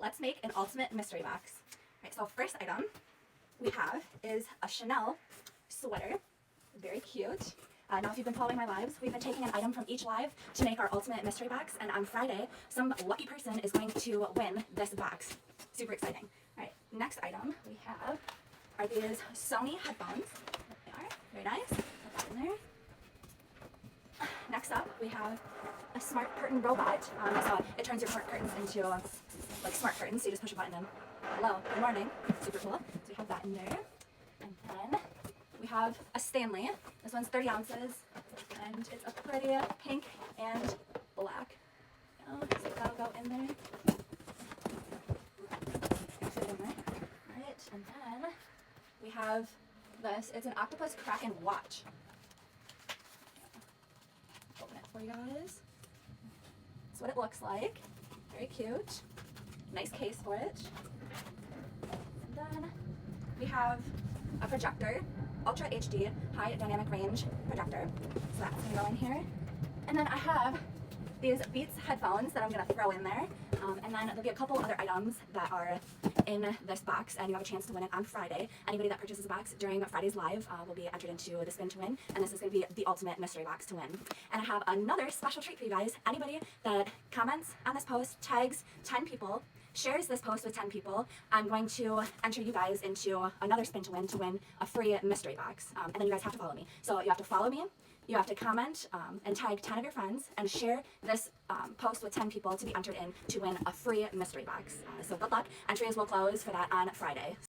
let's make an ultimate mystery box. All right, so first item we have is a Chanel sweater. Very cute. Now, if you've been following my lives, we've been taking an item from each live to make our ultimate mystery box, and on Friday, some lucky person is going to win this box. Super exciting. All right, next item we have are these Sony headphones. There they are. Very nice. Put that in there. Next up, we have a smart curtain robot. So it turns your smart curtains into like smart curtains. So you just push a button and hello, good morning. Super cool. So we have that in there. And then we have a Stanley. This one's 30 ounces, and it's a pretty pink and black. So that'll go in there. Fit in there. All right, and then we have this. It's an octopus Kraken watch. Open it for you guys. That's what it looks like. Very cute. Nice case for it. And then we have a projector, Ultra HD high dynamic range projector. So that's gonna go in here. And then I have these Beats headphones that I'm gonna throw in there. And then there'll be a couple other items that are in this box, and you have a chance to win it on Friday. Anybody that purchases a box during Friday's live will be entered into the spin to win, and this is going to be the ultimate mystery box to win. And I have another special treat for you guys. Anybody that comments on this post, tags 10 people, shares this post with 10 people, I'm going to enter you guys into another spin to win a free mystery box. And then you guys have to follow me. So you have to follow me, you have to comment and tag 10 of your friends and share this post with 10 people to be entered in to win a free mystery box. So good luck. Entries will close for that on Friday.